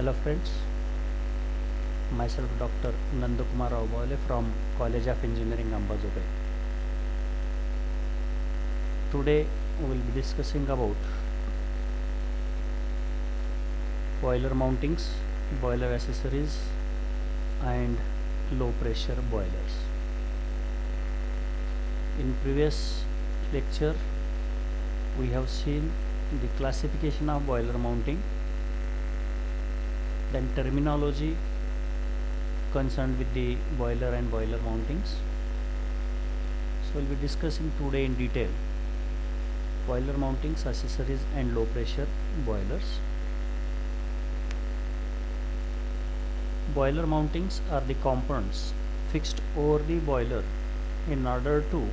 Hello friends, myself Dr. Nandakumar Raubale from College of Engineering Ambazogai. Today we will be discussing about boiler mountings, boiler accessories and low pressure boilers. In previous lecture we have seen the classification of boiler mounting, then terminology concerned with the boiler and boiler mountings. So we'll be discussing today in detail boiler mountings, accessories and low pressure boilers. Boiler mountings are the components fixed over the boiler in order to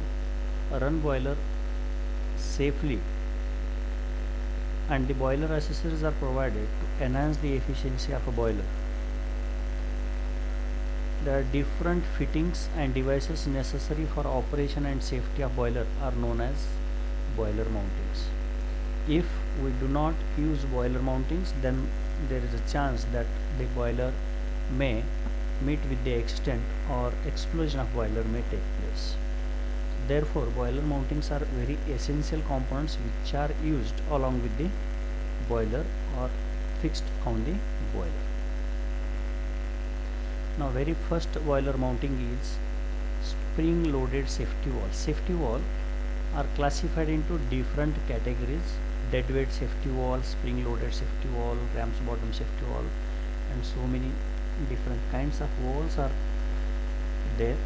run boiler safely, and the boiler accessories are provided to enhance the efficiency of a boiler. There are different fittings and devices necessary for operation and safety of boiler are known as boiler mountings. If we do not use boiler mountings, then there is a chance that the boiler may meet with the extent or explosion of boiler may take place. Therefore, boiler mountings are very essential components which are used along with the boiler or fixed on the boiler. Now, very first boiler mounting is spring loaded safety wall. Safety wall are classified into different categories: deadweight safety wall, spring loaded safety wall, ram's bottom safety wall, and so many different kinds of walls are there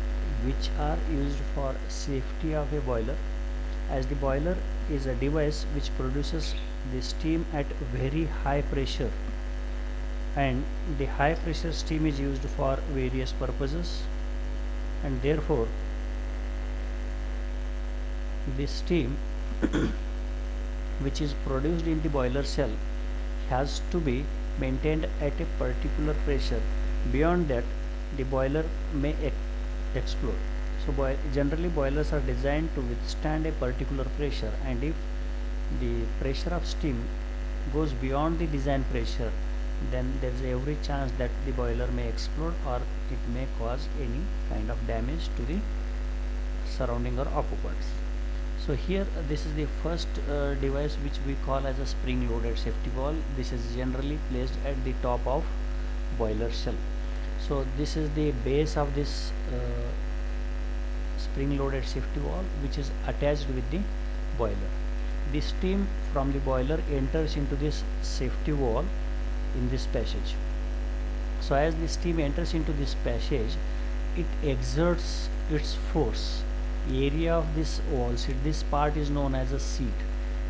which are used for safety of a boiler, as the boiler is a device which produces the steam at very high pressure, and the high pressure steam is used for various purposes, and therefore the steam which is produced in the boiler shell has to be maintained at a particular pressure. Beyond that, the boiler may explode. So generally boilers are designed to withstand a particular pressure, and if the pressure of steam goes beyond the design pressure, then there is every chance that the boiler may explode or it may cause any kind of damage to the surrounding or occupants. So here this is the first device which we call as a spring loaded safety wall. This is generally placed at the top of boiler shell. So this is the base of this spring loaded safety wall which is attached with the boiler. The steam from the boiler enters into this safety wall in this passage. So as the steam enters into this passage, it exerts its force. Area of this wall seat, this part is known as a seat,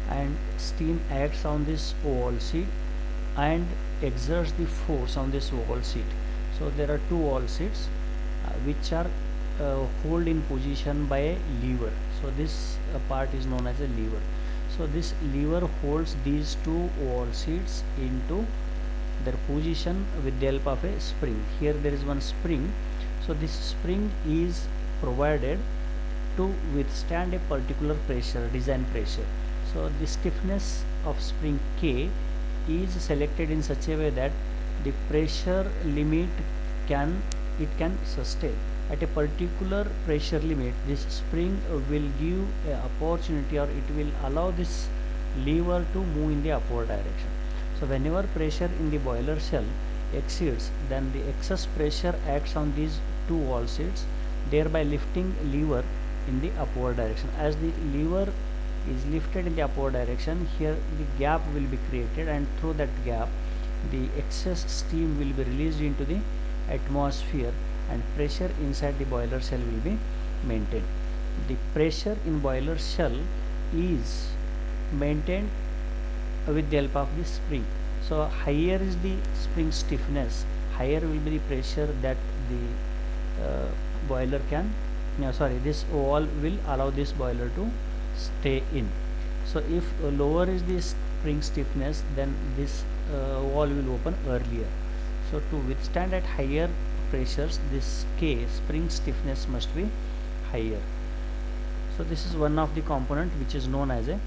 and steam acts on this wall seat and exerts the force on this wall seat. So there are two wall seats which are held in position by a lever. So this part is known as a lever. So this lever holds these two wall seats into their position with the help of a spring. Here there is one spring. So this spring is provided to withstand a particular pressure, design pressure. So the stiffness of spring K is selected in such a way that the pressure limit can sustain. At a particular pressure limit, this spring will give a opportunity, or it will allow this lever to move in the upward direction. So whenever pressure in the boiler shell exceeds, then the excess pressure acts on these two wall seats, thereby lifting lever in the upward direction. As the lever is lifted in the upward direction, here the gap will be created, and through that gap the excess steam will be released into the atmosphere, and pressure inside the boiler shell will be maintained. The pressure in boiler shell is maintained with the help of the spring. So higher is the spring stiffness, higher will be the pressure that the boiler can this wall will allow this boiler to stay in. So if lower is the spring stiffness, then this wall will open earlier. So to withstand at higher pressures, this K spring stiffness must be higher. So this is one of the component which is known as a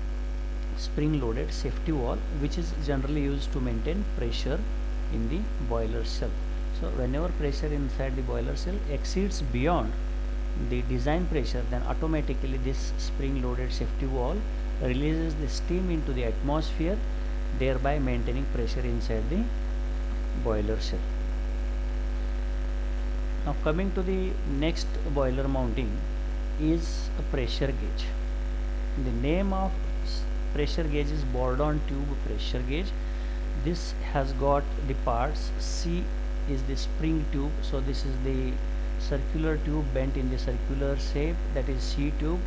spring loaded safety wall, which is generally used to maintain pressure in the boiler shell. So whenever pressure inside the boiler shell exceeds beyond the design pressure, then automatically this spring loaded safety valve releases the steam into the atmosphere, thereby maintaining pressure inside the boiler shell. Now coming to the next boiler mounting is a pressure gauge. The name of pressure gauge is Bourdon tube pressure gauge. This has got the parts. C is the spring tube, so this is the circular tube bent in the circular shape, that is C tube.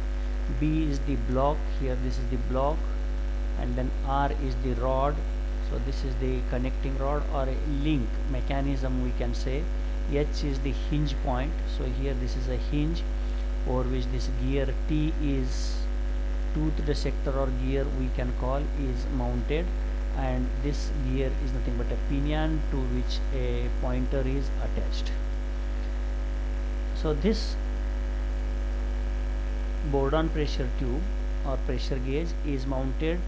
B is the block, here this is the block, and then R is the rod, so this is the connecting rod or a link mechanism we can say. H is the hinge point, so here this is a hinge over which this gear T is toothed sector or gear we can call is mounted, and this gear is nothing but a pinion to which a pointer is attached. So this Bourdon pressure tube or pressure gauge is mounted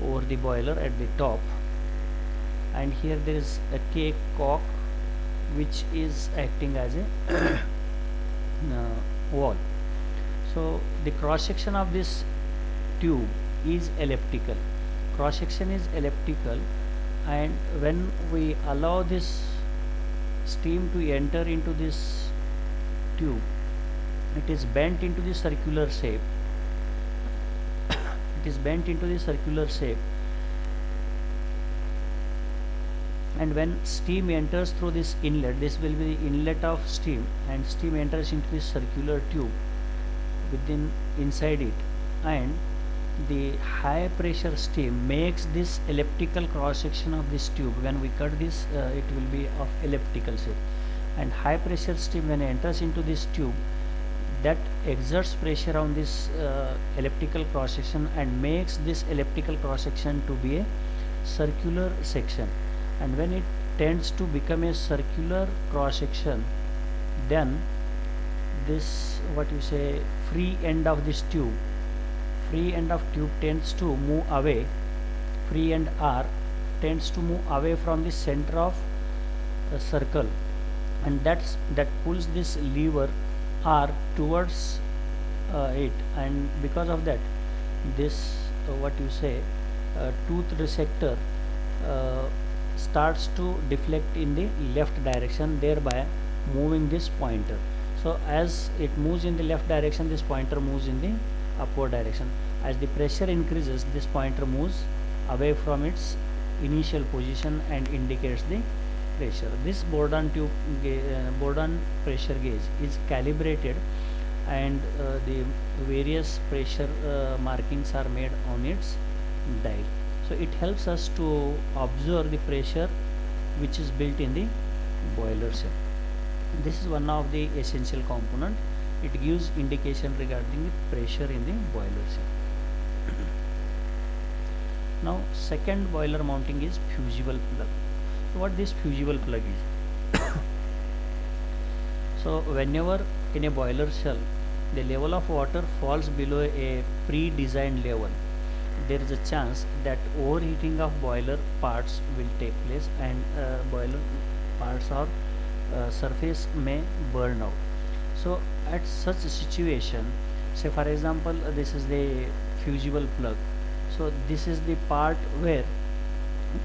over the boiler at the top, and here there is a K cock which is acting as a wall. So the cross section of this tube is elliptical. Cross section is elliptical, and when we allow this steam to enter into this tube, it is bent into the circular shape. It is bent into the circular shape, and when steam enters through this inlet, this will be the inlet of steam, and steam enters into this circular tube within inside it, and the high pressure steam makes this elliptical cross section of this tube. When we cut this, it will be of elliptical shape, and high pressure steam when enters into this tube, that exerts pressure on this elliptical cross section and makes this elliptical cross section to be a circular section. And when it tends to become a circular cross section, then this what you say free end of this tube, free end of tube tends to move away, free end R tends to move away from the center of the circle, and that pulls this lever R towards it, and because of that this what you say toothed sector starts to deflect in the left direction, thereby moving this pointer. So as it moves in the left direction, this pointer moves in the upward direction. As the pressure increases, this pointer moves away from its initial position and indicates the pressure. This Bourdon pressure gauge is calibrated, and the various pressure markings are made on its dial. So it helps us to observe the pressure which is built in the boiler shell. This is one of the essential component. It gives indication regarding the pressure in the boiler shell. Now second boiler mounting is fusible plug. So what this fusible plug is? So whenever in a boiler shell the level of water falls below a pre-designed level, there is a chance that overheating of boiler parts will take place, and boiler parts or surface may burn out. So at such a situation, say for example this is the fusible plug. So this is the part where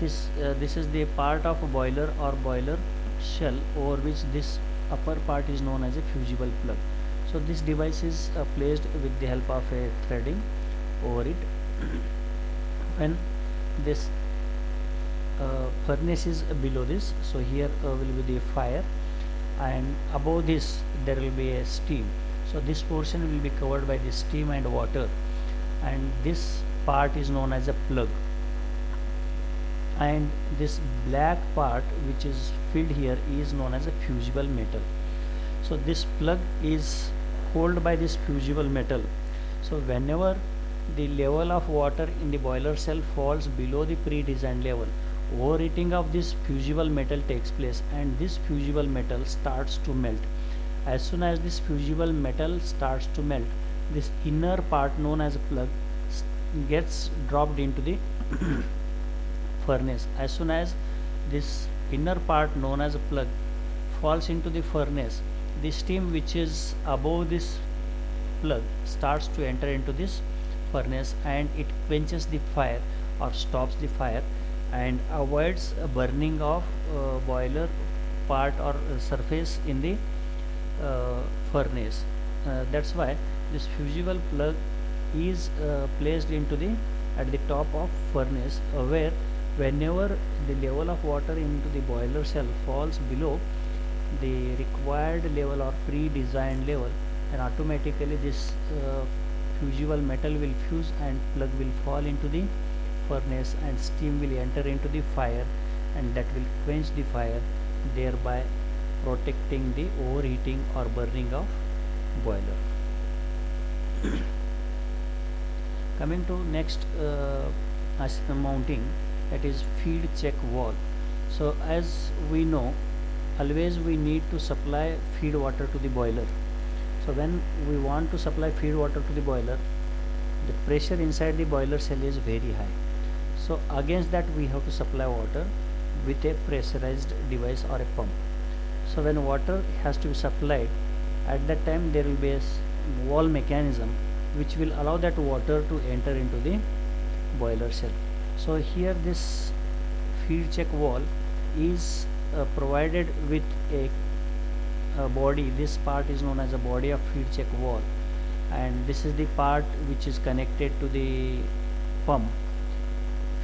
this is the part of a boiler or boiler shell over which this upper part is known as a fusible plug. So this device is placed with the help of a threading over it. When this furnace is below this, so here will be the fire, and above this there will be a steam. So this portion will be covered by the steam and water, and this part is known as a plug, and this black part which is filled here is known as a fusible metal. So this plug is held by this fusible metal. So whenever the level of water in the boiler shell falls below the pre-designed level, overheating of this fusible metal takes place, and this fusible metal starts to melt. As soon as this fusible metal starts to melt, this inner part known as a plug gets dropped into the furnace. As soon as this inner part known as a plug falls into the furnace, the steam which is above this plug starts to enter into this furnace and it quenches the fire or stops the fire and avoids a burning of boiler part or surface in the furnace. That's why this fusible plug is placed into the at the top of furnace, where whenever the level of water into the boiler cell falls below the required level or pre-designed level, and automatically this fusible metal will fuse and plug will fall into the furnace and steam will enter into the fire and that will quench the fire, thereby protecting the overheating or burning of boiler. Coming to next mounting, that is feed check valve. So as we know, always we need to supply feed water to the boiler. So when we want to supply feed water to the boiler, the pressure inside the boiler cell is very high. So against that we have to supply water with a pressurized device or a pump. So when water has to be supplied, at that time there will be a valve mechanism which will allow that water to enter into the boiler cell. So here this feed check valve is provided with a body. This part is known as a body of feed check valve, and this is the part which is connected to the pump,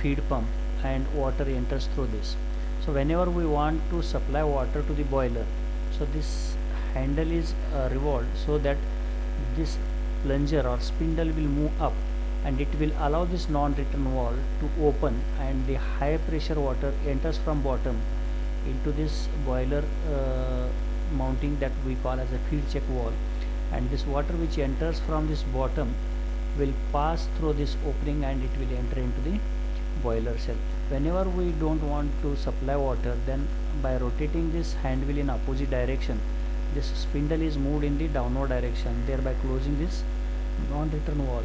feed pump, and water enters through this. So whenever we want to supply water to the boiler, so this handle is revolved so that this plunger or spindle will move up and it will allow this non-return valve to open and the high pressure water enters from bottom into this boiler mounting that we call as a feed check valve, and this water which enters from this bottom will pass through this opening and it will enter into the boiler cell. Whenever we don't want to supply water, then by rotating this hand wheel in opposite direction, this spindle is moved in the downward direction, thereby closing this non-return valve.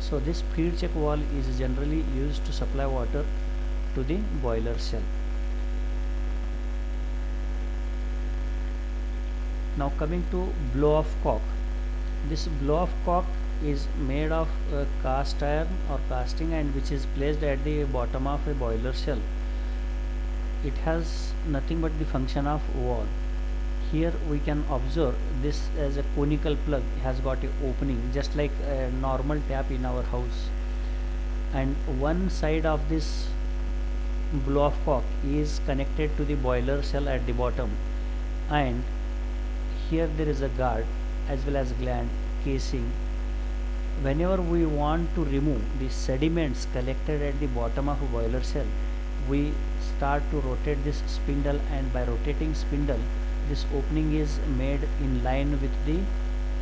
So this feed check valve is generally used to supply water to the boiler cell. Now coming to blow off cock. This blow off cock is made of cast iron or casting and which is placed at the bottom of a boiler cell. It has nothing but the function of valve. Here we can observe this as a conical plug has got a opening just like a normal tap in our house, and one side of this blow off cock is connected to the boiler cell at the bottom, and here there is a guard as well as gland casing. Whenever we want to remove the sediments collected at the bottom of a boiler cell, we start to rotate this spindle, and by rotating spindle this opening is made in line with the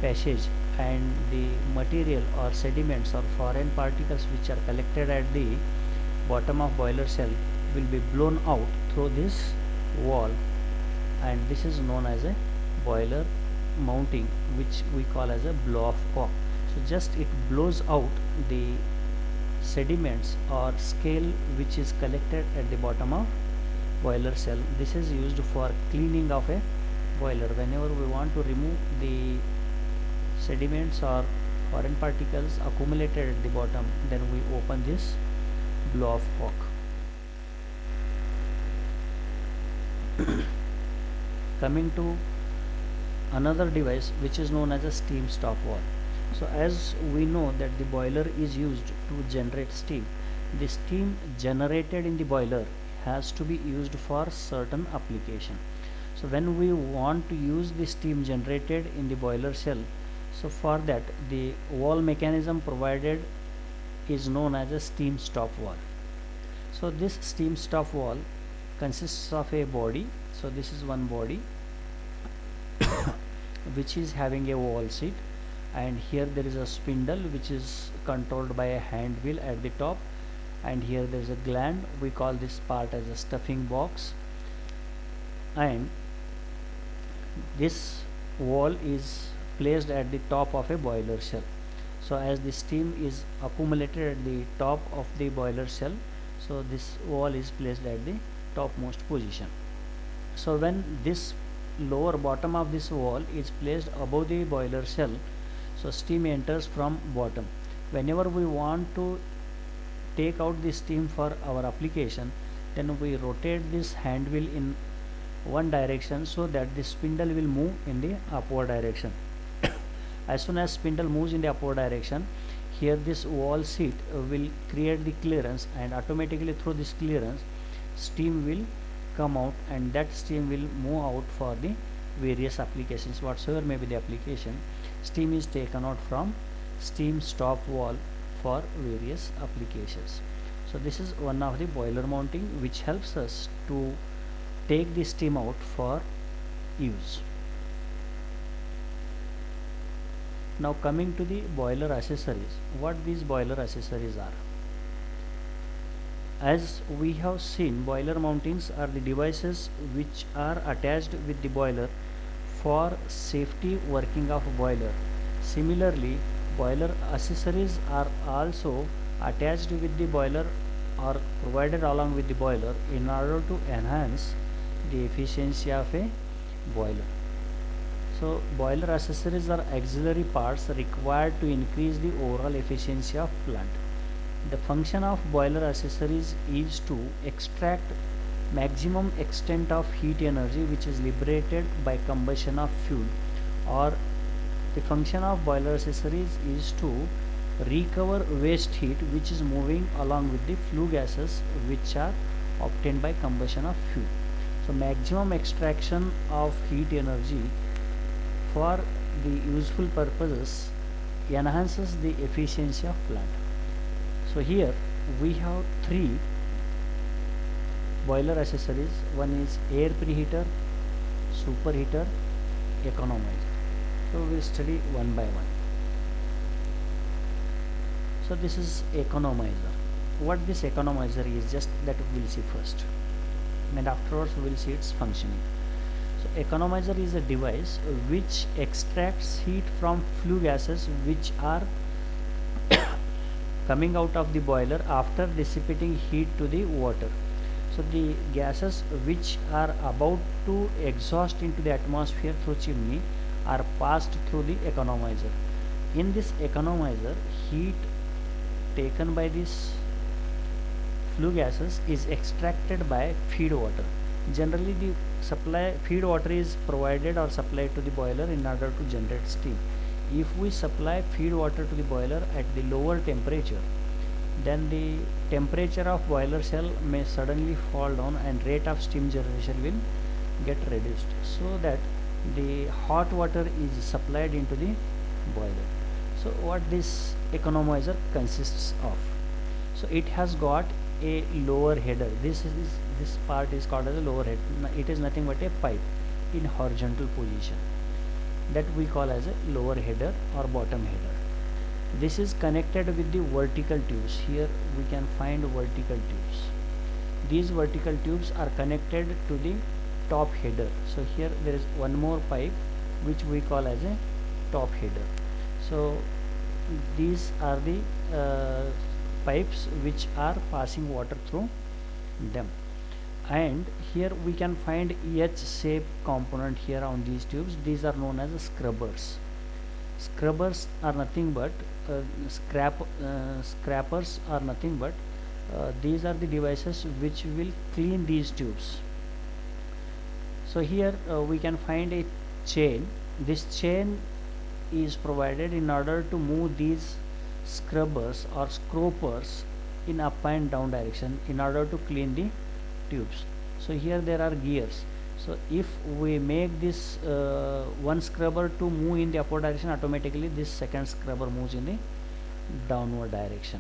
passage, and the material or sediments or foreign particles which are collected at the bottom of boiler cell will be blown out through this wall, and this is known as a boiler mounting, which we call as a blow off cock. So just it blows out the sediments or scale which is collected at the bottom of boiler cell. This is used for cleaning of a boiler. Whenever we want to remove the sediments or foreign particles accumulated at the bottom, then we open this blow off cock. Coming to another device which is known as a steam stop valve. So as we know that the boiler is used to generate steam, the steam generated in the boiler has to be used for certain application. So when we want to use the steam generated in the boiler cell, so for that the valve mechanism provided is known as a steam stop valve. So this steam stop valve consists of a body. So this is one body which is having a valve seat, and here there is a spindle which is controlled by a hand wheel at the top, and here there is a gland. We call this part as a stuffing box, and this valve is placed at the top of a boiler cell. So as the steam is accumulated at the top of the boiler cell, so this valve is placed at the topmost position. So when this lower bottom of this wall is placed above the boiler shell, so steam enters from bottom. Whenever we want to take out the steam for our application, then we rotate this hand wheel in one direction so that the spindle will move in the upward direction. As soon as spindle moves in the upward direction, here this wall seat will create the clearance, and automatically through this clearance steam will come out, and that steam will move out for the various applications. Whatsoever may be the application, steam is taken out from steam stop wall for various applications. So this is one of the boiler mounting which helps us to take the steam out for use. Now coming to the boiler accessories, what these boiler accessories are. As we have seen, boiler mountings are the devices which are attached with the boiler for safety working of boiler. Similarly, boiler accessories are also attached with the boiler or provided along with the boiler in order to enhance the efficiency of a boiler. So boiler accessories are auxiliary parts required to increase the overall efficiency of plant. The function of boiler accessories is to extract maximum extent of heat energy which is liberated by combustion of fuel, or the function of boiler accessories is to recover waste heat which is moving along with the flue gases which are obtained by combustion of fuel. So maximum extraction of heat energy for the useful purposes enhances the efficiency of plant. So here we have three boiler accessories. One is air preheater, superheater, economizer. So we study one by one. So this is economizer. What this economizer is, just that we will see first, and afterwards we will see its functioning. So economizer is a device which extracts heat from flue gases which are coming out of the boiler after dissipating heat to the water. So the gases which are about to exhaust into the atmosphere through chimney are passed through the economizer. In this economizer, heat taken by these flue gases is extracted by feed water. Generally the feed water is provided or supplied to the boiler in order to generate steam. If we supply feed water to the boiler at the lower temperature, then the temperature of boiler shell may suddenly fall down and rate of steam generation will get reduced, so that the hot water is supplied into the boiler. So what this economizer consists of? So it has got a lower header. This part is called as a lower head. It is nothing but a pipe in horizontal position that we call as a lower header or bottom header. This is connected with the vertical tubes. Here we can find vertical tubes. These vertical tubes are connected to the top header. So here there is one more pipe which we call as a top header. So these are the pipes which are passing water through them. And here we can find H-shaped component here on these tubes. These are known as scrubbers. Scrubbers are nothing but scrappers are nothing but these are the devices which will clean these tubes. So here we can find a chain. This chain is provided in order to move these scrubbers or scropers in up and down direction in order to clean the tubes. So here there are gears. So if we make this one scrubber to move in the upward direction, automatically this second scrubber moves in the downward direction.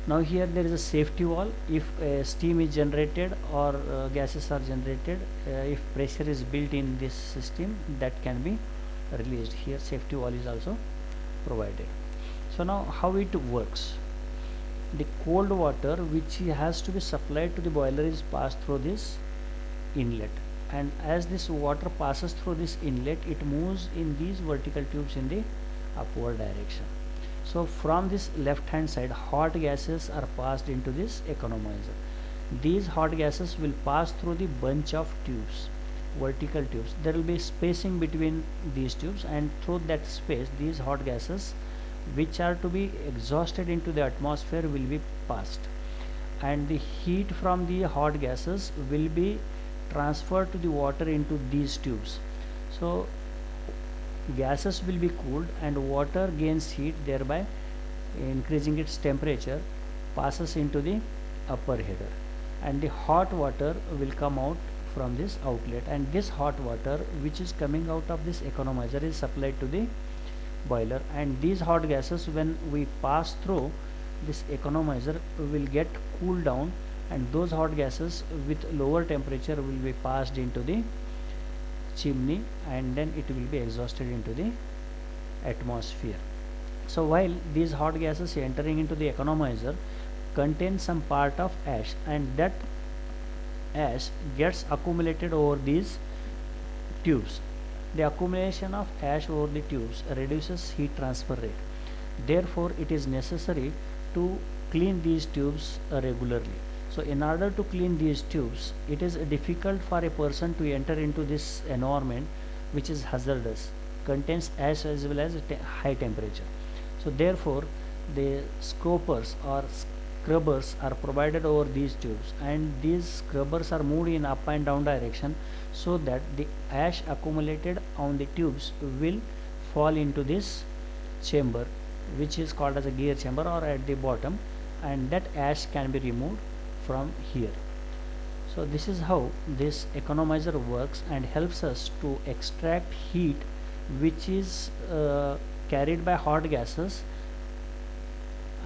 Now here there is a safety valve. If steam is generated or gases are generated, if pressure is built in this system, that can be released. Here safety valve is also provided. So now how it works? The cold water which has to be supplied to the boiler is passed through this inlet, and as this water passes through this inlet, it moves in these vertical tubes in the upward direction. So from this left hand side, hot gases are passed into this economizer. These hot gases will pass through the bunch of tubes, vertical tubes. There will be spacing between these tubes, and through that space these hot gases which are to be exhausted into the atmosphere will be passed, and the heat from the hot gases will be transferred to the water into these tubes. So gases will be cooled and water gains heat, thereby increasing its temperature, passes into the upper header, and the hot water will come out from this outlet, and this hot water which is coming out of this economizer is supplied to the boiler, and these hot gases when we pass through this economizer will get cooled down, and those hot gases with lower temperature will be passed into the chimney, and then it will be exhausted into the atmosphere. So while these hot gases entering into the economizer contain some part of ash, and that ash gets accumulated over these tubes. The accumulation of ash over the tubes reduces heat transfer rate. Therefore, it is necessary to clean these tubes regularly. So in order to clean these tubes, it is difficult for a person to enter into this environment which is hazardous, contains ash as well as high temperature. So therefore, the scopers or scrubbers are provided over these tubes, and these scrubbers are moved in up and down direction so that the ash accumulated on the tubes will fall into this chamber, which is called as a gear chamber, or at the bottom, and that ash can be removed from here. So this is how this economizer works and helps us to extract heat which is carried by hot gases,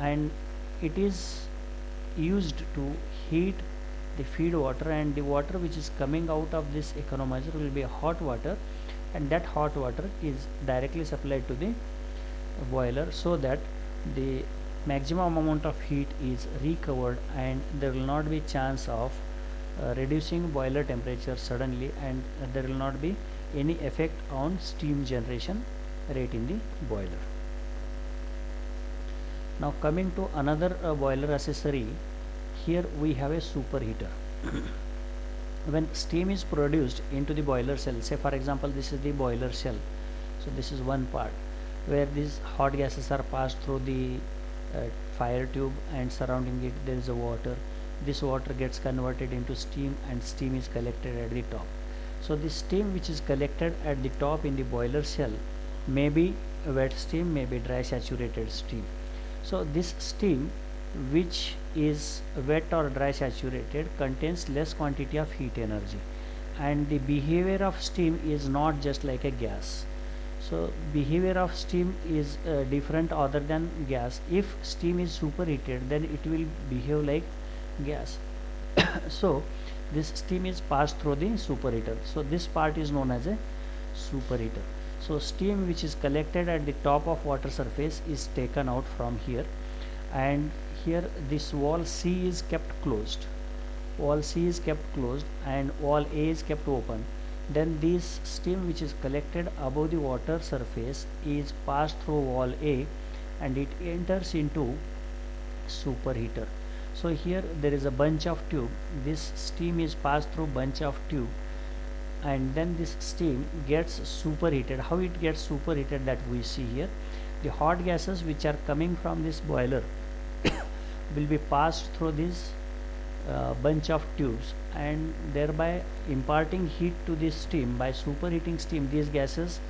and it is used to heat the feed water, and the water which is coming out of this economizer will be hot water, and that hot water is directly supplied to the boiler so that the maximum amount of heat is recovered, and there will not be chance of reducing boiler temperature suddenly, and there will not be any effect on steam generation rate in the boiler. Now coming to another boiler accessory, here we have a superheater. When steam is produced into the boiler cell, say for example this is the boiler shell, so this is one part where these hot gases are passed through the fire tube, and surrounding it there is a water. This water gets converted into steam, and steam is collected at the top. So the steam which is collected at the top in the boiler shell may be wet steam, may be dry saturated steam. So this steam which is wet or dry saturated contains less quantity of heat energy, and the behavior of steam is not just like a gas. So behavior of steam is different other than gas. If steam is superheated, then it will behave like gas. So this steam is passed through the superheater, so this part is known as a superheater. So steam which is collected at the top of water surface is taken out from here, and here this wall C is kept closed, wall C is kept closed, and wall A is kept open. Then this steam which is collected above the water surface is passed through wall A, and it enters into superheater. So here there is a bunch of tube, this steam is passed through bunch of tube, and then this steam gets superheated. How it gets superheated, that we see here. The hot gases which are coming from this boiler will be passed through this bunch of tubes, and thereby imparting heat to this steam. By superheating steam, these gases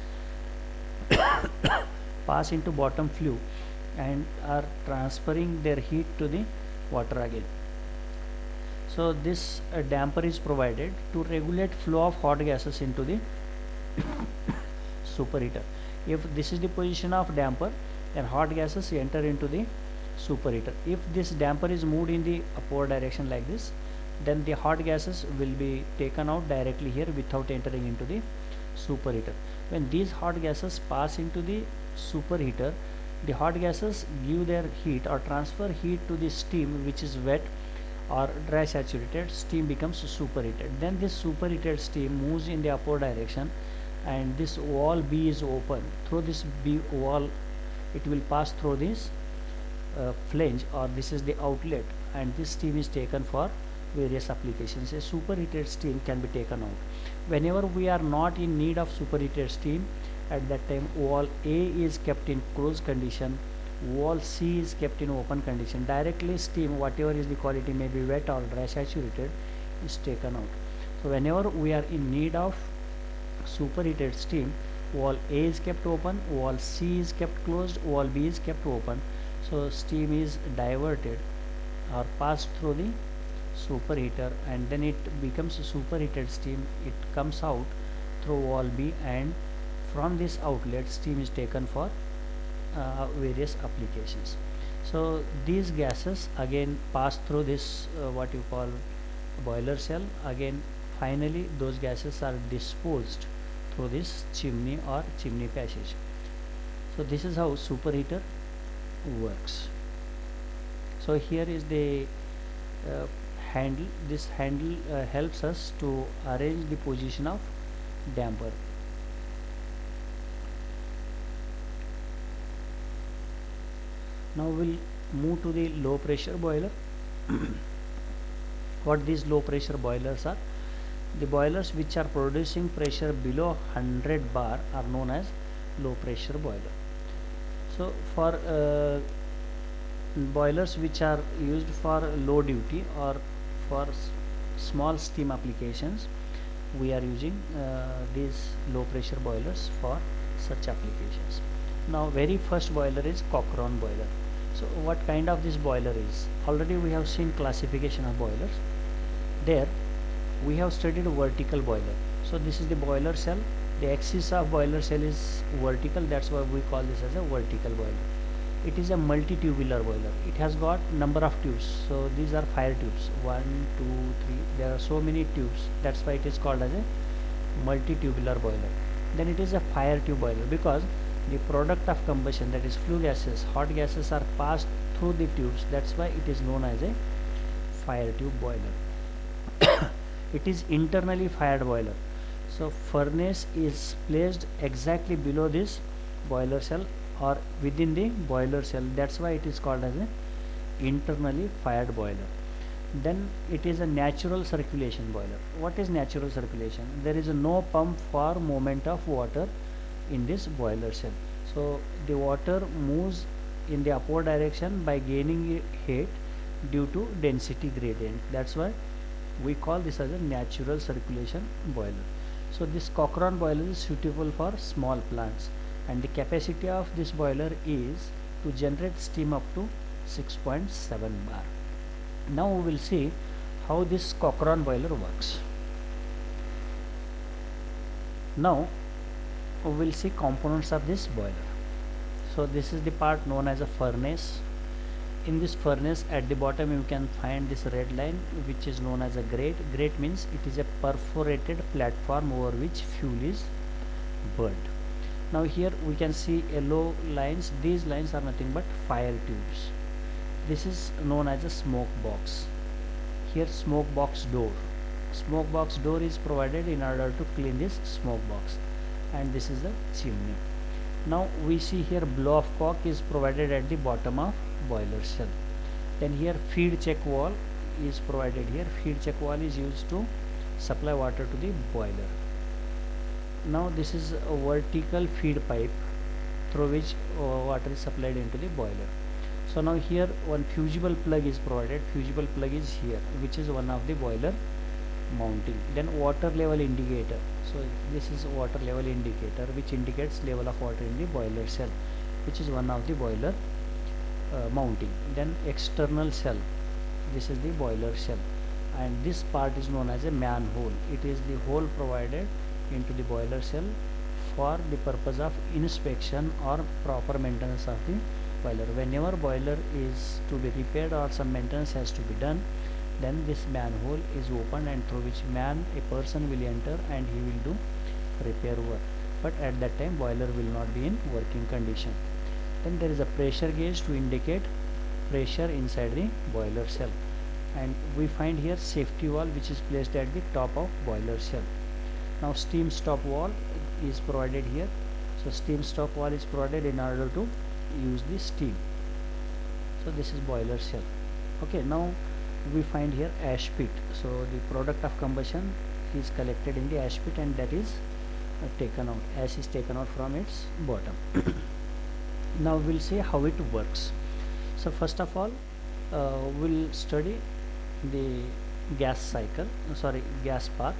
pass into bottom flue and are transferring their heat to the water again. So this damper is provided to regulate flow of hot gases into the superheater. If this is the position of damper, then hot gases enter into the superheater. If this damper is moved in the upward direction like this, then the hot gases will be taken out directly here without entering into the superheater. When these hot gases pass into the superheater, the hot gases give their heat or transfer heat to the steam which is wet or dry saturated. Steam becomes superheated. Then this superheated steam moves in the upward direction, and this wall B is open. Through this B wall, it will pass through this flange, or this is the outlet, and this steam is taken for various applications. A superheated steam can be taken out. Whenever we are not in need of superheated steam, at that time wall A is kept in closed condition, wall C is kept in open condition. Directly steam, whatever is the quality, may be wet or dry saturated, is taken out. So whenever we are in need of superheated steam, wall A is kept open, wall C is kept closed, wall B is kept open. So steam is diverted or passed through the superheater, and then it becomes superheated steam. It comes out through wall B, and from this outlet steam is taken for various applications. So these gases again pass through this what you call boiler cell. Again finally those gases are disposed through this chimney or chimney passage. So this is how superheater works. So here is the uh, handle. This handle helps us to arrange the position of damper. Now we'll move to the low pressure boiler. What these low pressure boilers are? The boilers which are producing pressure below 100 bar are known as low pressure boiler. So for boilers which are used for low duty or for small steam applications, we are using these low pressure boilers for such applications. Now very first boiler is Cochran boiler. So what kind of this boiler is? Already we have seen classification of boilers. There we have studied vertical boiler. So this is the boiler cell. The axis of boiler cell is vertical, that's why we call this as a vertical boiler. It is a multi-tubular boiler. It has got number of tubes. So these are fire tubes, 1, 2, 3. There are so many tubes, that's why it is called as a multi-tubular boiler. Then it is a fire tube boiler, because the product of combustion, that is flue gases, hot gases, are passed through the tubes. That's why it is known as a fire tube boiler. It is internally fired boiler. So furnace is placed exactly below this boiler cell or within the boiler cell. That's why it is called as a internally fired boiler. Then it is a natural circulation boiler. What is natural circulation? There is no pump for movement of water in this boiler cell. So the water moves in the upward direction by gaining heat due to density gradient. That's why we call this as a natural circulation boiler. So this Cochran boiler is suitable for small plants, and the capacity of this boiler is to generate steam up to 6.7 bar. Now we will see how this Cochran boiler works. Now we will see components of this boiler. So this is the part known as a furnace. In this furnace, at the bottom you can find this red line, which is known as a grate. Grate means it is a perforated platform over which fuel is burned. Now here we can see yellow lines. These lines are nothing but fire tubes. This is known as a smoke box. Here smoke box door. Smoke box door is provided in order to clean this smoke box, and this is the chimney. Now we see here blow off cock is provided at the bottom of boiler cell. Then here feed check wall is provided here. Feed check wall is used to supply water to the boiler. Now this is a vertical feed pipe through which water is supplied into the boiler. So now here one fusible plug is provided. Fusible plug is here, which is one of the boiler mounting. Then water level indicator. So this is water level indicator, which indicates level of water in the boiler cell, which is one of the boiler mounting. Then external cell. This is the boiler shell, and this part is known as a manhole. It is the hole provided into the boiler cell for the purpose of inspection or proper maintenance of the boiler. Whenever boiler is to be repaired or some maintenance has to be done, then this manhole is opened, and through which a person will enter and he will do repair work. But at that time boiler will not be in working condition. Then there is a pressure gauge to indicate pressure inside the boiler cell, and we find here safety valve which is placed at the top of boiler cell. Now steam stop valve is provided here. So steam stop valve is provided in order to use the steam. So this is boiler cell. Okay, now we find here ash pit. So the product of combustion is collected in the ash pit, and that is taken out. Ash is taken out from its bottom. Now we'll see how it works. So first of all, we'll study the gas cycle, gas path.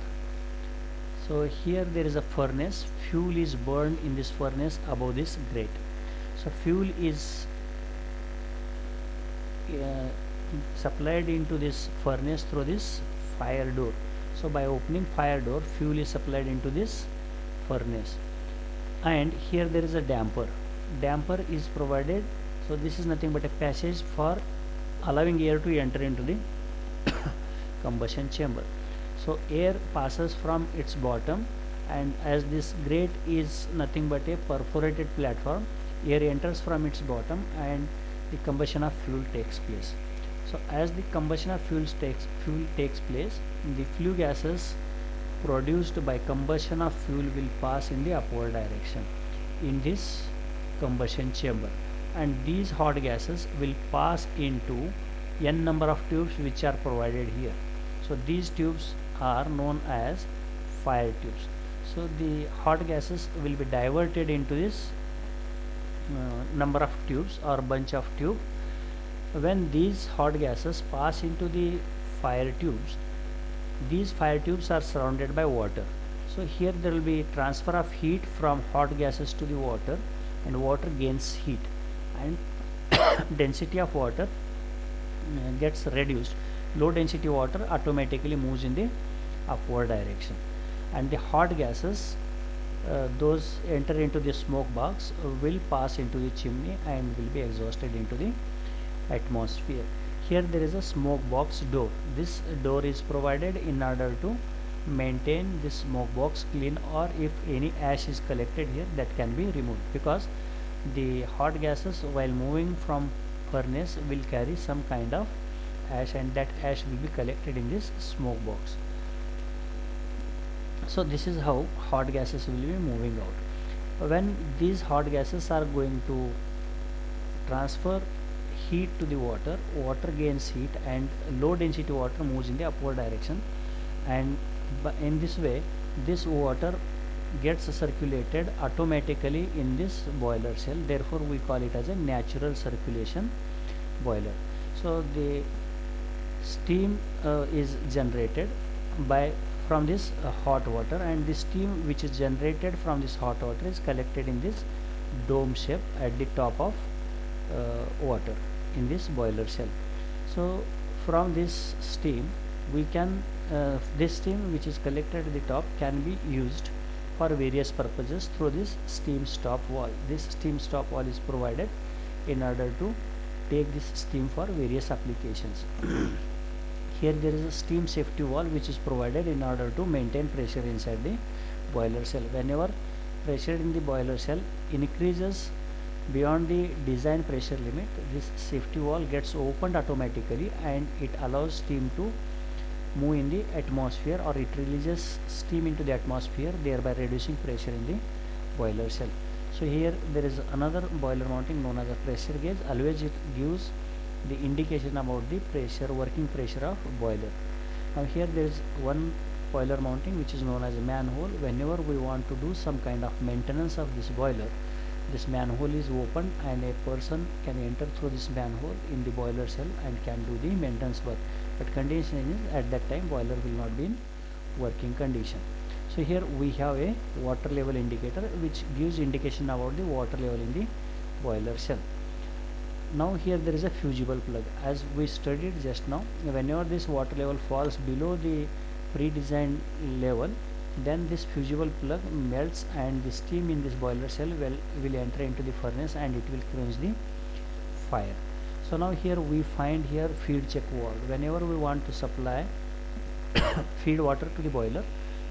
So here there is a furnace. Fuel is burned in this furnace above this grate. So fuel is supplied into this furnace through this fire door. So by opening fire door, fuel is supplied into this furnace. And here there is a damper. Damper is provided. So this is nothing but a passage for allowing air to enter into the combustion chamber. So air passes from its bottom, and as this grate is nothing but a perforated platform, air enters from its bottom and the combustion of fuel takes place. So as the combustion of fuel takes place, the flue gases produced by combustion of fuel will pass in the upward direction in this combustion chamber, and these hot gases will pass into n number of tubes which are provided here. So these tubes are known as fire tubes. So the hot gases will be diverted into this number of tubes or bunch of tube. When these hot gases pass into the fire tubes, these fire tubes are surrounded by water. So here there will be transfer of heat from hot gases to the water, and water gains heat, and density of water gets reduced. Low density water automatically moves in the upward direction, and the hot gases, those enter into the smoke box, will pass into the chimney and will be exhausted into the atmosphere. Here there is a smoke box door. This door is provided in order to maintain this smoke box clean, or if any ash is collected here, that can be removed, because the hot gases while moving from furnace will carry some kind of ash, and that ash will be collected in this smoke box. So this is how hot gases will be moving out. When these hot gases are going to transfer heat to the water, water gains heat, and low density water moves in the upward direction, and in this way this water gets circulated automatically in this boiler cell. Therefore we call it as a natural circulation boiler. So the steam is generated from this hot water, and the steam which is generated from this hot water is collected in this dome shape at the top of water in this boiler cell. So from this steam we can this steam which is collected at the top can be used for various purposes through this steam stop valve. This steam stop valve is provided in order to take this steam for various applications. Here there is a steam safety valve which is provided in order to maintain pressure inside the boiler cell. Whenever pressure in the boiler cell increases beyond the design pressure limit, this safety valve gets opened automatically, and it allows steam to move in the atmosphere, or it releases steam into the atmosphere, thereby reducing pressure in the boiler cell. So here there is another boiler mounting known as a pressure gauge. Always it gives the indication about the pressure, working pressure of boiler. Now here there is one boiler mounting which is known as a manhole. Whenever we want to do some kind of maintenance of this boiler, this manhole is opened and a person can enter through this manhole in the boiler cell and can do the maintenance work, but condition is at that time boiler will not be in working condition. So here we have a water level indicator which gives indication about the water level in the boiler cell. Now here there is a fusible plug. As we studied just now, whenever this water level falls below the pre-designed level, then this fusible plug melts and the steam in this boiler cell will enter into the furnace and it will quench the fire. So now here we find here feed check valve. Whenever we want to supply feed water to the boiler,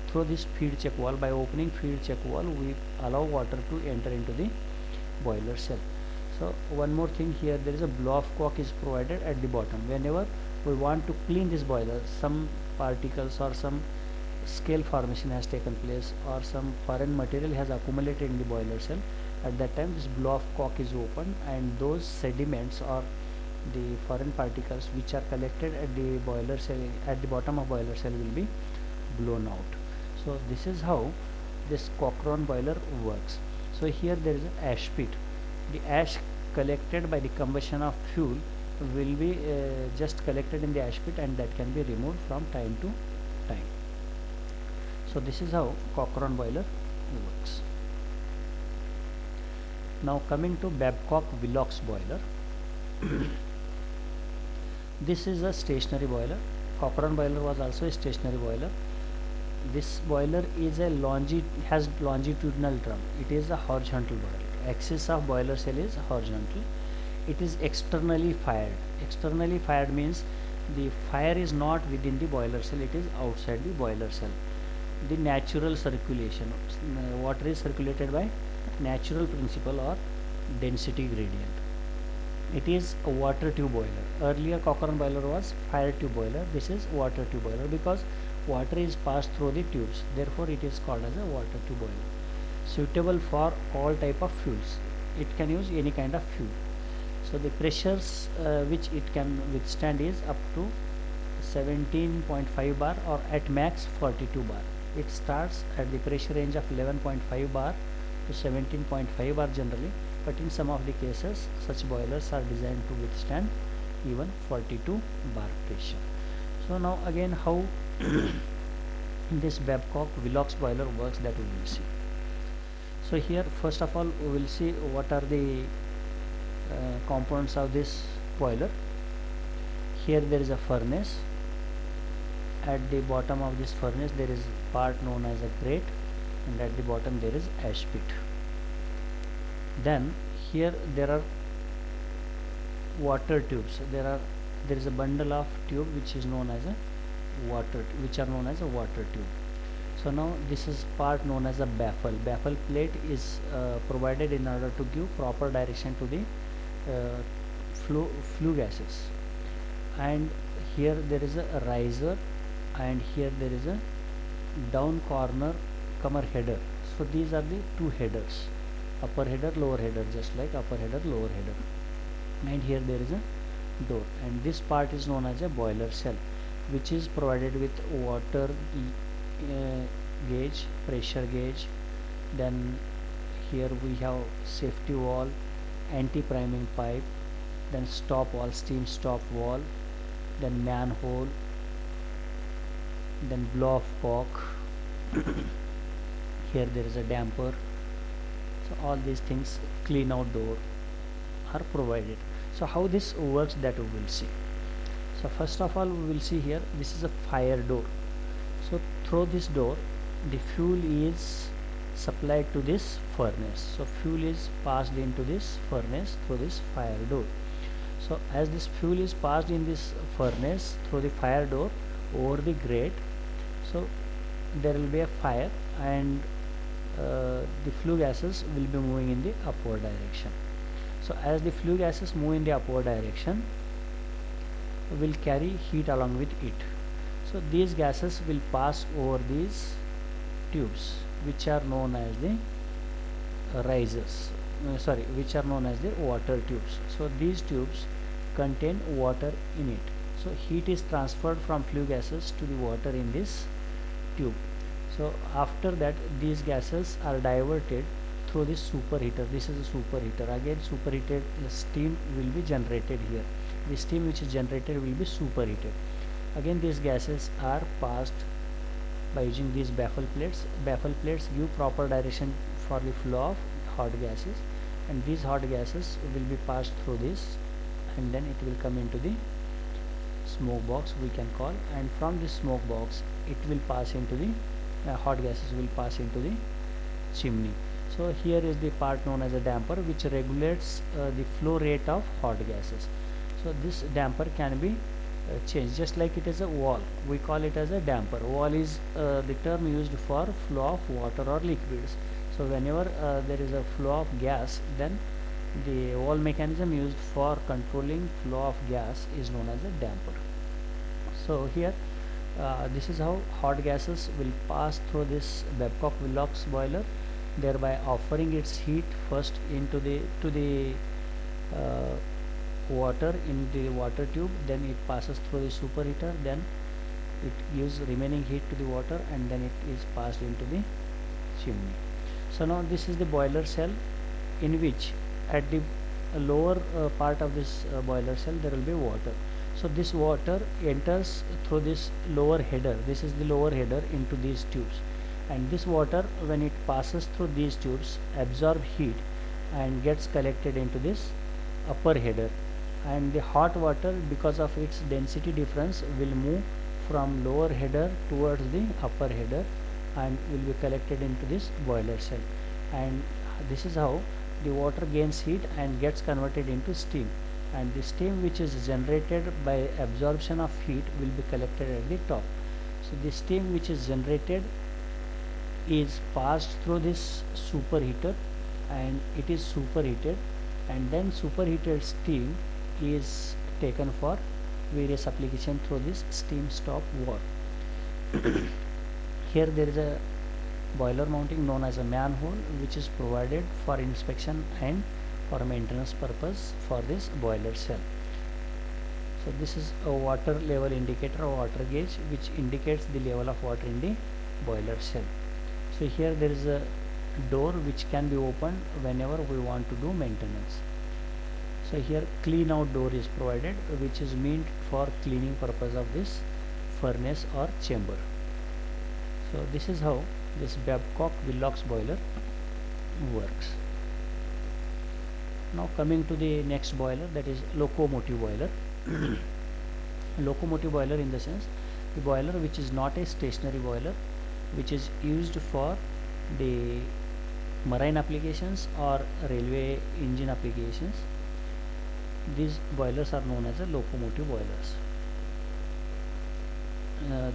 through this feed check valve, by opening feed check valve we allow water to enter into the boiler cell. So one more thing, here there is a blow off cork is provided at the bottom. Whenever we want to clean this boiler, some particles or some scale formation has taken place or some foreign material has accumulated in the boiler cell, at that time this blow off cork is opened and those sediments or the foreign particles which are collected at the boiler cell, at the bottom of boiler cell, will be blown out. So this is how this Cochran boiler works. So here there is an ash pit. The ash collected by the combustion of fuel will be just collected in the ash pit, and that can be removed from time to time. So this is how Cochran boiler works. Now coming to Babcock-Wilcox boiler. This is a stationary boiler. Cochran boiler was also a stationary boiler. This boiler is a has longitudinal drum. It is a horizontal boiler. Axis of boiler cell is horizontal. It is externally fired. Externally fired means the fire is not within the boiler cell, it is outside the boiler cell. The natural circulation, water is circulated by natural principle or density gradient. It is a water tube boiler. Earlier Cochran boiler was fire tube boiler. This is water tube boiler because water is passed through the tubes, therefore it is called as a water tube boiler. Suitable for all type of fuels. It can use any kind of fuel. So the pressures which it can withstand is up to 17.5 bar or at max 42 bar. It starts at the pressure range of 11.5 bar to 17.5 bar generally, but in some of the cases such boilers are designed to withstand even 42 bar pressure. So now again how this Babcock-Wilcox boiler works, that we will see. So here first of all we will see what are the components of this boiler. Here there is a furnace. At the bottom of this furnace there is part known as a grate, and at the bottom there is ash pit. Then here there are water tubes. There is a bundle of tube which is known as a water tube. So now this is part known as a baffle. Baffle plate is provided in order to give proper direction to the flue gases. And here there is a riser, and here there is a down corner comer header. So these are the two headers, upper header, lower header, just like upper header, lower header. And here there is a door, and this part is known as a boiler cell, which is provided with water gauge, pressure gauge. Then here we have safety valve, anti-priming pipe, then stop valve, steam stop valve, then manhole, then blow off cock. Here there is a damper. So all these things, clean out door, are provided. So how this works, that we will see. So first of all we will see here, this is a fire door. So through this door the fuel is supplied to this furnace. So fuel is passed into this furnace through this fire door. So as this fuel is passed in this furnace through the fire door over the grate, so there will be a fire, and the flue gases will be moving in the upward direction. So as the flue gases move in the upward direction, will carry heat along with it. So these gases will pass over these tubes, which are known as the risers, which are known as the water tubes. So these tubes contain water in it. So heat is transferred from flue gases to the water in this tube. So after that these gases are diverted through this superheater. This is a superheater. Again superheated steam will be generated here. The steam which is generated will be superheated. Again these gases are passed by using these baffle plates. Baffle plates give proper direction for the flow of hot gases, and these hot gases will be passed through this, and then it will come into the smoke box, we can call, and from this smoke box it will pass into the hot gases will pass into the chimney. So here is the part known as a damper, which regulates the flow rate of hot gases. So this damper can be changed, just like it is a wall, we call it as a damper. Wall is the term used for flow of water or liquids. So whenever there is a flow of gas, then the wall mechanism used for controlling flow of gas is known as a damper. So here this is how hot gases will pass through this Babcock-Wilcox boiler, thereby offering its heat first into the water in the water tube, then it passes through the superheater, then it gives remaining heat to the water, and then it is passed into the chimney. So now this is the boiler cell, in which at the lower part of this boiler cell there will be water. So this water enters through this lower header, this is the lower header, into these tubes, and this water, when it passes through these tubes, absorb heat and gets collected into this upper header, and the hot water, because of its density difference, will move from lower header towards the upper header and will be collected into this boiler cell, and this is how the water gains heat and gets converted into steam, and the steam which is generated by absorption of heat will be collected at the top. So the steam which is generated is passed through this superheater, and it is superheated, and then superheated steam is taken for various application through this steam stop valve. Here there is a boiler mounting known as a manhole, which is provided for inspection and for maintenance purpose for this boiler cell. So this is a water level indicator or water gauge, which indicates the level of water in the boiler cell. So here there is a door which can be opened whenever we want to do maintenance. So here clean out door is provided, which is meant for cleaning purpose of this furnace or chamber. So this is how this Babcock-Wilcox boiler works. Now coming to the next boiler, that is locomotive boiler. Locomotive boiler, in the sense, the boiler which is not a stationary boiler, which is used for the marine applications or railway engine applications. These boilers are known as a locomotive boilers.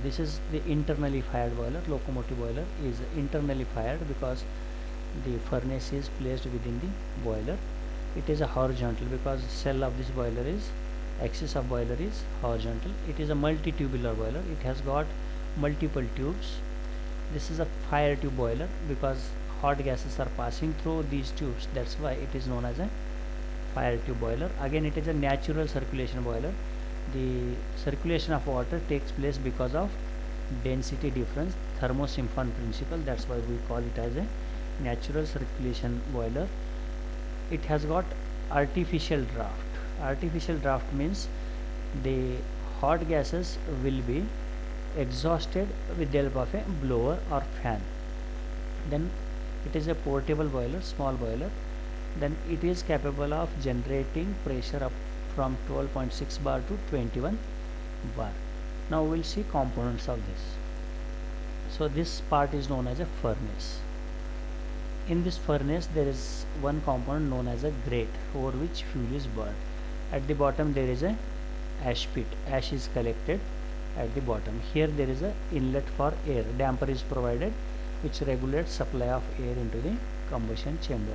This is the internally fired boiler. Locomotive boiler is internally fired because the furnace is placed within the boiler. It is a horizontal because cell of this boiler is, axis of boiler is horizontal. It is a multi-tubular boiler. It has got multiple tubes. This is a fire tube boiler because hot gases are passing through these tubes. That's why it is known as a fire tube boiler. Again, it is a natural circulation boiler. The circulation of water takes place because of density difference, thermosiphon principle. That's why we call it as a natural circulation boiler. It has got artificial draft. Artificial draft means the hot gases will be exhausted with the help of a blower or fan. Then it is a portable boiler, small boiler. Then it is capable of generating pressure up from 12.6 bar to 21 bar. Now we will see components of this. So this part is known as a furnace. In this furnace there is one component known as a grate, over which fuel is burned. At the bottom there is a ash pit. Ash is collected at the bottom. Here there is a inlet for air. Damper is provided, which regulates supply of air into the combustion chamber.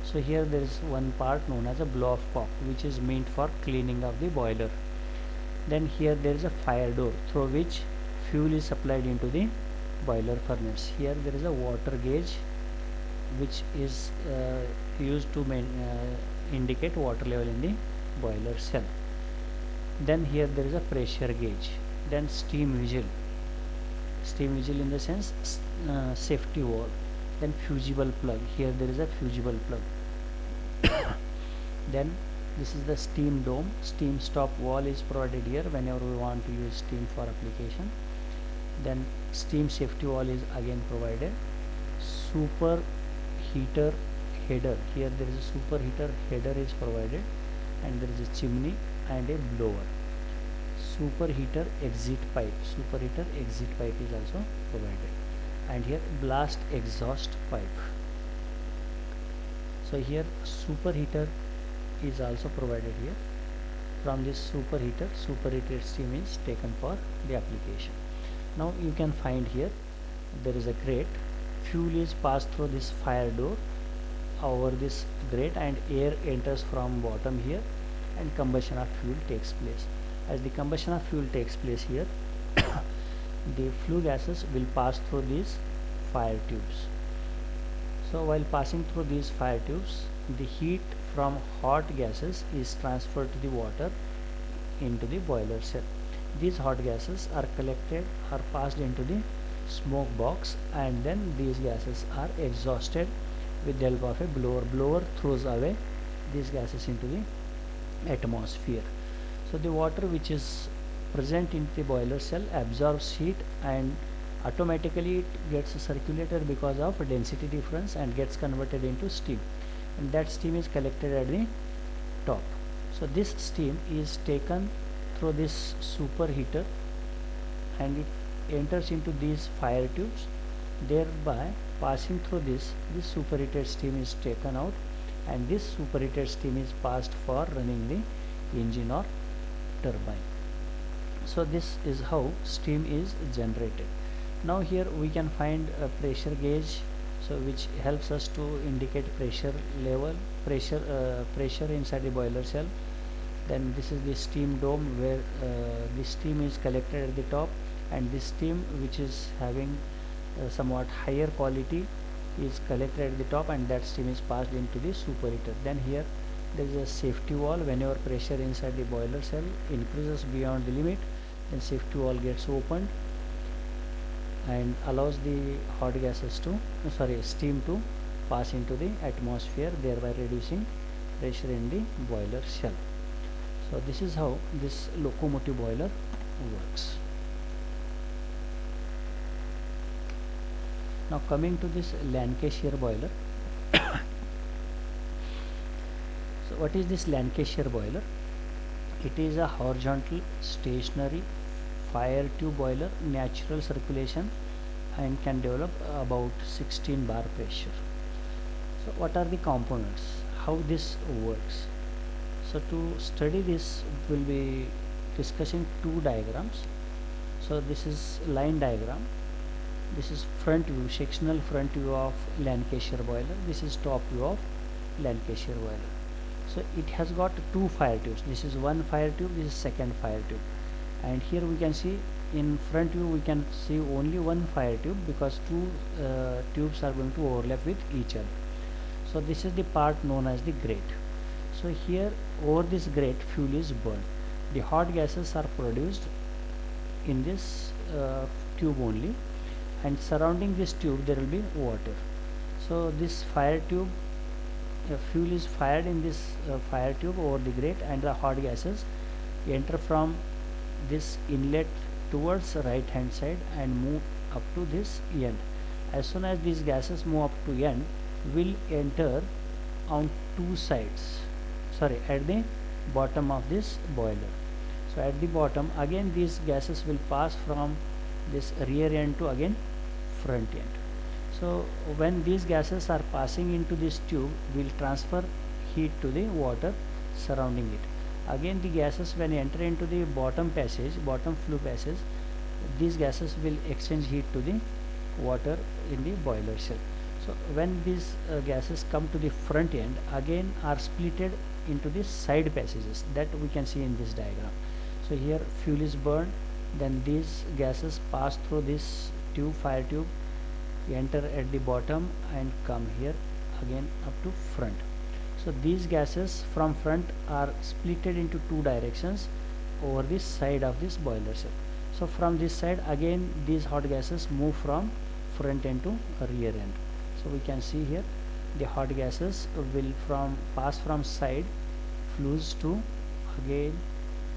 So here there is one part known as a blow-off cock, which is meant for cleaning of the boiler. Then here there is a fire door through which fuel is supplied into the boiler furnace. Here there is a water gauge, which is used to indicate water level in the boiler cell. Then here there is a pressure gauge. Then steam vessel. Steam vessel in the sense safety valve. Then fusible plug. Here there is a fusible plug. Then this is the steam dome. Steam stop valve is provided here whenever we want to use steam for application. Then steam safety valve is again provided. Super heater header. Here there is a superheater header is provided, and there is a chimney and a blower. Superheater exit pipe. Superheater exit pipe is also provided, and here blast exhaust pipe. So here superheater is also provided here. From this superheater, superheated steam is taken for the application. Now you can find here there is a grate. Fuel is passed through this fire door over this grate, and air enters from bottom here, and combustion of fuel takes place. As the combustion of fuel takes place here, the flue gases will pass through these fire tubes. So while passing through these fire tubes, the heat from hot gases is transferred to the water into the boiler cell. These hot gases are collected or passed into the smoke box, and then these gases are exhausted with the help of a blower. Blower throws away these gases into the atmosphere. So the water which is present in the boiler cell absorbs heat and automatically it gets circulated because of density difference and gets converted into steam, and that steam is collected at the top. So this steam is taken through this superheater and it enters into these fire tubes, thereby passing through this superheated steam is taken out, and this superheated steam is passed for running the engine or turbine. So this is how steam is generated. Now here we can find a pressure gauge, so which helps us to indicate pressure level, pressure inside the boiler cell. Then this is the steam dome where the steam is collected at the top, and this steam which is having somewhat higher quality is collected at the top, and that steam is passed into the superheater. Then here there is a safety valve. Whenever pressure inside the boiler cell increases beyond the limit, then safety valve gets opened and allows the hot gases to steam to pass into the atmosphere, thereby reducing pressure in the boiler shell. So this is how this locomotive boiler works. Now coming to this Lancashire boiler. So what is this Lancashire boiler? It is a horizontal stationary fire tube boiler, natural circulation, and can develop about 16 bar pressure. So what are the components? How this works? So to study this, we'll be discussing two diagrams. So this is line diagram. This is front view, sectional front view of Lancashire boiler. This is top view of Lancashire boiler. So it has got two fire tubes. This is one fire tube, this is second fire tube, and here we can see in front view we can see only one fire tube because two tubes are going to overlap with each other. So this is the part known as the grate. So here over this grate fuel is burned. The hot gases are produced in this tube only, and surrounding this tube there will be water. So this fire tube, fuel is fired in this fire tube over the grate, and the hot gases enter from this inlet towards right hand side and move up to this end. As soon as these gases move up to end, will enter on two sides, at the bottom of this boiler. So at the bottom again these gases will pass from this rear end to again front end. So when these gases are passing into this tube, will transfer heat to the water surrounding it. Again the gases when enter into the bottom flue passage, these gases will exchange heat to the water in the boiler shell. So when these gases come to the front end, again are splitted into the side passages that we can see in this diagram. So here fuel is burned, then these gases pass through this tube, fire tube, enter at the bottom and come here again up to front. So these gases from front are splitted into two directions over this side of this boiler cell. So from this side again these hot gases move from front end to rear end. So we can see here the hot gases will pass from side flues to again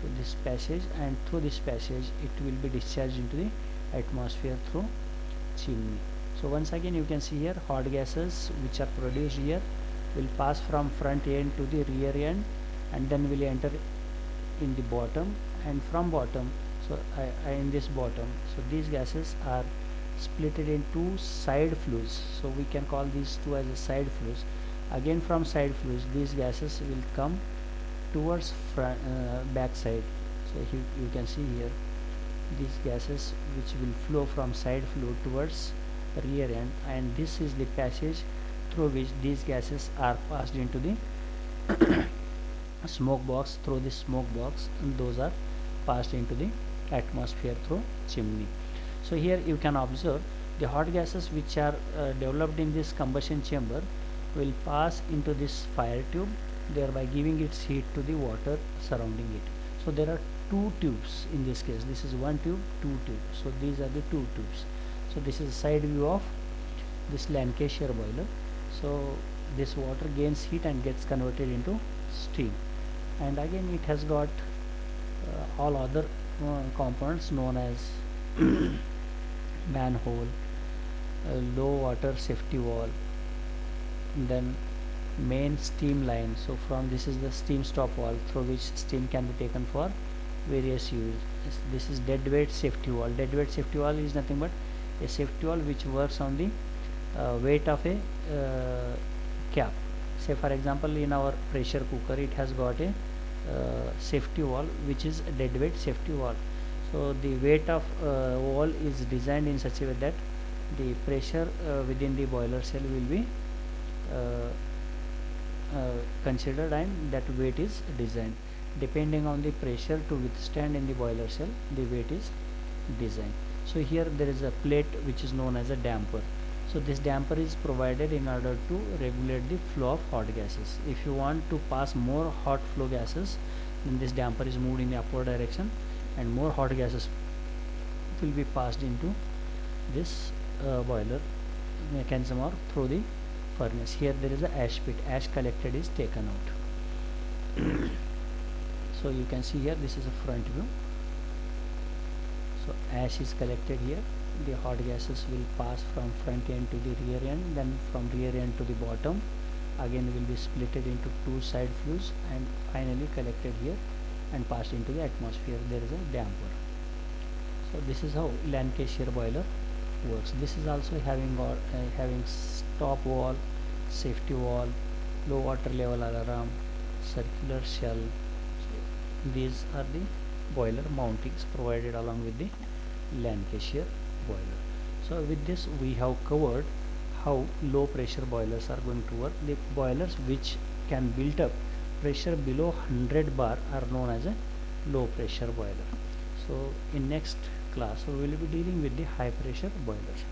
to this passage, and through this passage it will be discharged into the atmosphere through chimney. So once again you can see here hot gases which are produced here will pass from front end to the rear end and then will enter in the bottom, and from bottom, so in this bottom, so these gases are splitted into side flues. So we can call these two as a side flues. Again from side flues these gases will come towards back side. So you can see here these gases which will flow from side flue towards rear end, and this is the passage through which these gases are passed into the smoke box. Through this smoke box, and those are passed into the atmosphere through chimney. So here you can observe the hot gases which are developed in this combustion chamber will pass into this fire tube thereby giving its heat to the water surrounding it. So there are two tubes in this case. This is one tube, two tubes. So these are the two tubes. So this is a side view of this Lancashire boiler. So this water gains heat and gets converted into steam, and again it has got all other components known as manhole, low water safety valve, then main steam line. So from this is the steam stop valve through which steam can be taken for various use. This is dead weight safety valve. Dead weight safety valve is nothing but a safety valve which works on the weight of a cap. Say for example, in our pressure cooker it has got a safety valve which is a dead weight safety valve. So the weight of valve is designed in such a way that the pressure within the boiler cell will be uh, considered, and that weight is designed depending on the pressure to withstand in the boiler cell. The weight is designed. So here there is a plate which is known as a damper. So this damper is provided in order to regulate the flow of hot gases. If you want to pass more hot flow gases, then this damper is moved in the upward direction and more hot gases will be passed into this boiler mechanism or through the furnace. Here there is a ash pit. Ash collected is taken out. So you can see here this is a front view. So ash is collected here. The hot gases will pass from front end to the rear end, then from rear end to the bottom. Again will be splitted into two side flues and finally collected here and passed into the atmosphere. There is a damper. So this is how Lancashire boiler works. This is also having stop valve, safety valve, low water level alarm, circular shell. So these are the boiler mountings provided along with the Lancashire boiler. So with this we have covered how low pressure boilers are going to work. The boilers which can build up pressure below 100 bar are known as a low pressure boiler. So in next class we will be dealing with the high pressure boilers.